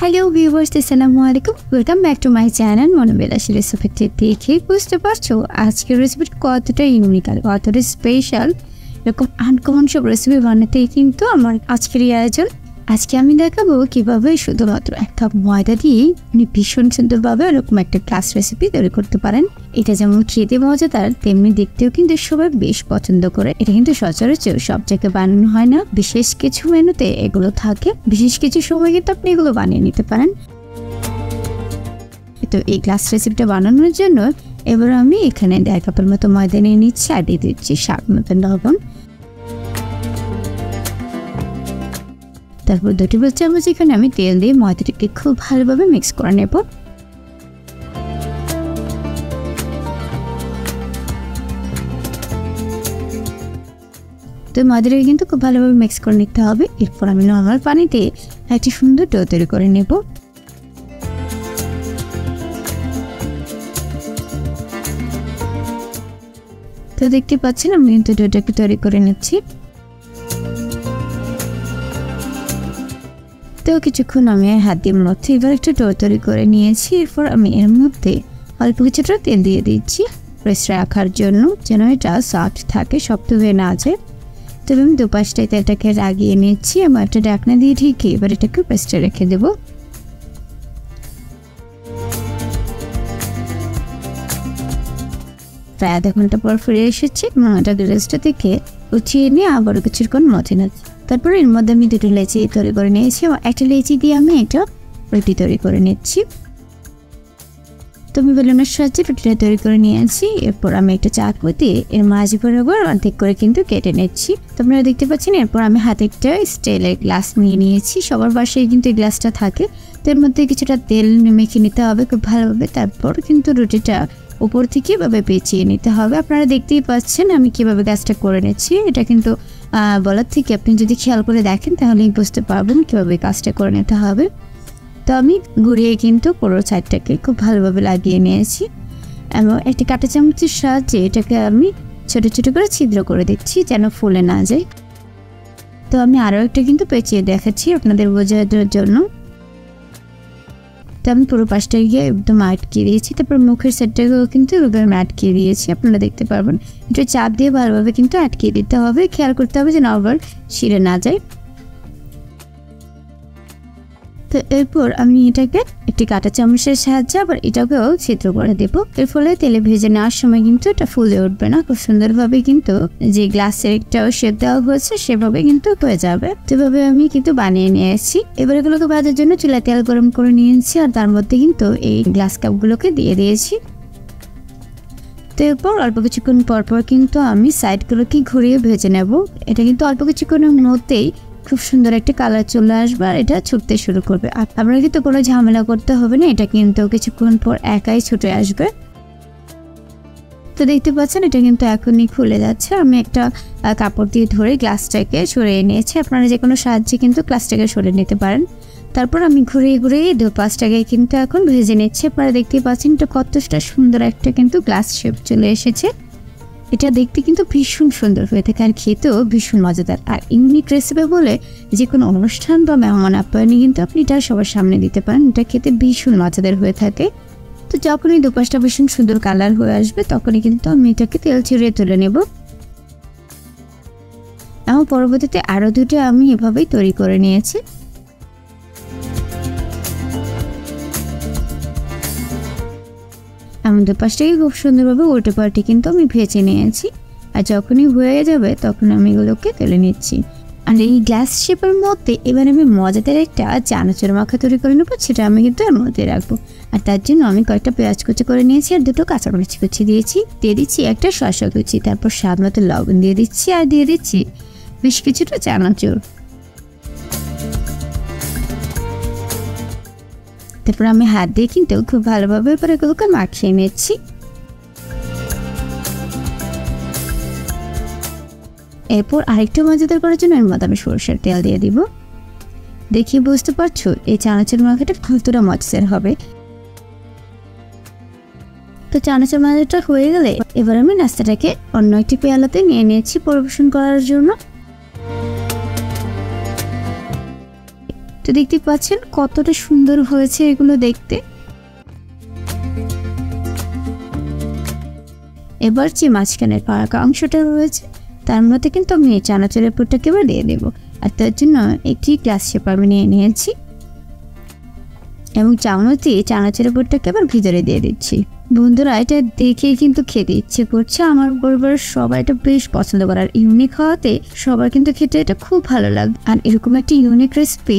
Hello viewers, আসসালামু আলাইকুম। Welcome back to my channel Monbilashi রেসিপিটি। দেখে বুঝতে পারছো আজকের রেসিপিটা কতটা ইউনিক আর কতটা স্পেশাল। এরকম আনকমন সব রেসিপি বানাতেই কিন্তু আমার আজকের এই আয়োজন। আজকে আমি দেখাবো কিভাবে শুধুমাত্র এক কাপ ময়দা দিয়ে আপনি ভীষণ সুন্দরভাবে এরকম একটা ক্লাস রেসিপি তৈরি করতে পারেন। এটা যেমন খেতে মজাদার তেমনি দেখতেও কিন্তু সবাই বেশ পছন্দ করে। এটা কিন্তু সচরাচর সব জায়গায় বানানো হয় না, বিশেষ কিছু মেনুতে এগুলো থাকে। বিশেষ কিছু সময় কিন্তু আপনি এগুলো বানিয়ে নিতে পারেন। তো এই ক্লাস রেসিপিটা বানানোর জন্য এবার আমি এখানে 1.5 কাপের মতো ময়দা নিয়ে নিচ্ছি আর দিয়ে দিচ্ছি স্বাদ মতো লবণ। তারপর 2 টেবিল চামচ এখানে আমি তেল দিয়ে ময়দাটাকে খুব ভালোভাবে মিক্স করে নেব। তো ময়দাটাকে কিন্তু খুব ভালোভাবে মিক্স করে নিতে হবে। এরপর আমি নরমাল পানিতে একটি সুন্দর ডো তৈরি করে নেব। তো দেখতে পাচ্ছেন আমি কিন্তু ডোটাকে তৈরি করে নিচ্ছি। তো কিছুক্ষণ আমি হাত দিয়ে মধ্যে এবার একটা ডো তৈরি করে নিয়েছি। এরপর আমি এর মধ্যে অল্প কিছুটা তেল দিয়ে দিচ্ছি রেস্ট রাখার জন্য, যেন এটা সফট থাকে, শক্ত হয়ে না যায়। তবে আমি দুপাশটায় তেলটাকে লাগিয়ে নিচ্ছি এবং একটা ঢাকনা দিয়ে ঢেকে এবার এটাকে রেস্টে রেখে দেব। প্রায় আধা ঘন্টা পর ফিরে এসেছি এবং এটাকে রেস্টে থেকে উঠিয়ে নিয়ে আবারও কিছুক্ষণ মথে নিচ্ছি। তারপর এর মধ্যে আমি 2টো লেচি তৈরি করে নিয়েছি এবং একটা লেচি দিয়ে আমি একটা রুটি তৈরি করে নিচ্ছি। তো আমি বেলুনের সাহায্যে রুটিটা তৈরি করে নিয়েছি। এরপর আমি একটা চাকু দিয়ে এর মাঝে বরাবর অর্ধেক করে কিন্তু কেটে নিচ্ছি। তো আপনারা দেখতে পাচ্ছেন এরপর আমি হাতে একটা স্টিলের গ্লাস নিয়ে নিয়েছি। সবার বাসায় কিন্তু এই গ্লাসটা থাকে। তো এর মধ্যে কিছুটা তেল মেখে নিতে হবে খুব ভালোভাবে। তারপর কিন্তু রুটিটা উপর থেকে এভাবে পেঁচিয়ে নিতে হবে। আপনারা দেখতেই পাচ্ছেন আমি কিভাবে কাজটা করে নিচ্ছি। এটা কিন্তু বলার থেকে আপনি যদি খেয়াল করে দেখেন তাহলেই বুঝতে পারবেন কীভাবে কাজটা করে নিতে হবে। তো আমি ঘুরিয়ে কিন্তু পুরো সাইডটাকে খুব ভালোভাবে লাগিয়ে নিয়েছি এবং একটি কাঁটা চামচের সাহায্যে এটাকে আমি ছোট ছোট করে ছিদ্র করে দিচ্ছি যেন ফুলে না যায়। তো আমি আরও একটা কিন্তু পেঁচিয়ে দেখাচ্ছি আপনাদের বোঝানোর জন্য। তো আমি পুরো পাশটা গিয়ে একদম আটকে দিয়েছি। তারপর মুখের সাইডটাকেও কিন্তু এভাবে আটকিয়ে দিয়েছি, আপনারা দেখতে পারবেন। একটু চাপ দিয়ে ভালোভাবে কিন্তু আটকিয়ে দিতে হবে, খেয়াল করতে হবে যেন আবার ছিঁড়ে না যায়। তো এরপর আমি এটাকে একটি কাঁটা চামচের সাহায্যে আবার এটাকেও ছিদ্র করে দেব। এর ফলে তেলে ভেজে নেওয়ার সময় কিন্তু এটা ফুলে উঠবে না, খুব সুন্দরভাবে কিন্তু যে গ্লাসের একটাও শেপ দেওয়া হয়েছে সেভাবে কিন্তু হয়ে যাবে। যেভাবে আমি কিন্তু বানিয়ে নিয়েছি। এবার এগুলোকে ভাজার জন্য চুলায় তেল গরম করে নিয়েছি আর তার মধ্যে কিন্তু এই গ্লাস কাপগুলোকে দিয়ে দিয়েছি। তো এরপর অল্প কিছুক্ষণ পর পর কিন্তু আমি সাইডগুলোকে ঘুরিয়ে ভেজে নেব। এটা কিন্তু অল্প কিছুক্ষণের মধ্যেই খুব সুন্দর একটা কালার চলে আসবে আর এটা ছুটতে শুরু করবে। আর আপনারা কিন্তু কোনো ঝামেলা করতে হবে না, এটা কিন্তু কিছুক্ষণ পর একাই ছুটে আসবে। তো দেখতে পাচ্ছেন এটা কিন্তু এখনই খুলে যাচ্ছে। আমি একটা কাপড় দিয়ে ধরে গ্লাসটাকে সরিয়ে নিয়েছি। আপনারা যে কোনো সাহায্যে কিন্তু গ্লাসটাকে সরিয়ে নিতে পারেন। তারপর আমি ঘুরিয়ে ঘুরিয়ে 2-5টাকে কিন্তু এখন ভেজে নিচ্ছি। আপনারা দেখতেই পাচ্ছেন এটা কতটা সুন্দর একটা কিন্তু গ্লাস শেপ চলে এসেছে। এটা দেখতে কিন্তু ভীষণ সুন্দর হয়ে থাকে আর খেতেও ভীষণ মজাদার। আর ইউনিক রেসিপি বলে যে কোনো অনুষ্ঠান বা মেহমান আপ্যায়নে কিন্তু আপনি এটা সবার সামনে দিতে পারেন। এটা খেতে ভীষণ মজাদার হয়ে থাকে। তো যখনই দুপাশটা ভীষণ সুন্দর কালার হয়ে আসবে তখনই কিন্তু আমি এটাকে তেল ছিঁড়িয়ে তুলে নেব। এবং পরবর্তীতে আরও 2টা আমি এভাবেই তৈরি করে নিয়েছি। আমি দুপাশটাকে খুব সুন্দরভাবে উল্টো পাল্টে কিন্তু আমি ভেজে নিয়েছি। আর যখনই হয়ে যাবে তখন আমি এগুলোকে তুলে নিচ্ছি। আর এই গ্লাস শেপের মধ্যে এবার আমি মজাদার একটা চানাচুর মাখা তৈরি করে নেবো, সেটা আমি কিন্তু এর মধ্যে রাখবো। আর তার জন্য আমি কয়েকটা পেঁয়াজ কুচি করে নিয়েছি আর 2টো কাঁচামরিচ কুচি দিয়েছি। দিয়ে দিচ্ছি একটা শসা কুচি, তারপর স্বাদ মতো লবণ দিয়ে দিচ্ছি আর দিয়ে দিচ্ছি বেশ কিছুটা চানাচুর। তারপর আমি হাত দিয়ে কিন্তু খুব ভালোভাবে এবার এগুলোকে মাখিয়ে নিচ্ছি। এরপর আরেকটু মজাদার করার জন্য এর মধ্যে আমি সরষের তেল দিয়ে দিব। দেখি বুঝতে পারছো এই চানাচুর মাখাটা কতটা মজাদার হবে। তো চানাচুর মাখাটা হয়ে গেলে এবার আমি নাস্তাটাকে অন্য একটি পেয়ালাতে নিয়ে নিয়েছি পরিবেশন করার জন্য। তো তো দেখতে পাচ্ছেন কতটা সুন্দর হয়েছে এগুলো দেখতে। এবার যে মাঝখানের ফাঁকা অংশটা রয়েছে তার মধ্যে কিন্তু আমি এই চানাচুরের পুরটাকে এবার দিয়ে দেবো। আর তার জন্য একটি গ্লাস শেপ আমি নিয়ে নিয়েছি এবং চামচ দিয়ে চানাচুরের পুরটাকে এবার ভিতরে দিয়ে দিচ্ছি। বন্ধুরা এটা দেখেই কিন্তু খেতে ইচ্ছে করছে। আমার পরিবারের সবাই এটা বেশ পছন্দ করে, আর ইউনিক হওয়াতে সবার কিন্তু খেতে এটা খুব ভালো লাগে। আর এরকম একটা ইউনিক রেসিপি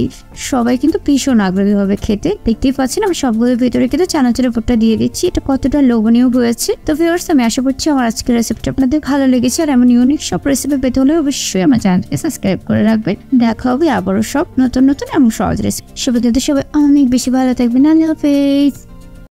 সবাই কিন্তু ভীষণ আগ্রহী হবে খেতে। দেখতেই পাচ্ছেন আমি সবগুলোর ভিতরে কিন্তু চানাচুরের পুরটা দিয়ে দিচ্ছি। এটা কতটা লোভনীয় হয়েছে। তো ভিউয়ার্স, আমি আশা করছি আমার আজকের রেসিপিটা আপনাদের ভালো লেগেছে। আর এমন ইউনিক সব রেসিপি পেতে হলে অবশ্যই আমার চ্যানেলকে সাবস্ক্রাইব করে রাখবেন। দেখা হবে আবারও সব নতুন নতুন এবং সহজ রেসিপি। সবাই কিন্তু সবাই অনেক বেশি ভালো থাকবেন। আল্লাহ হাফেজ।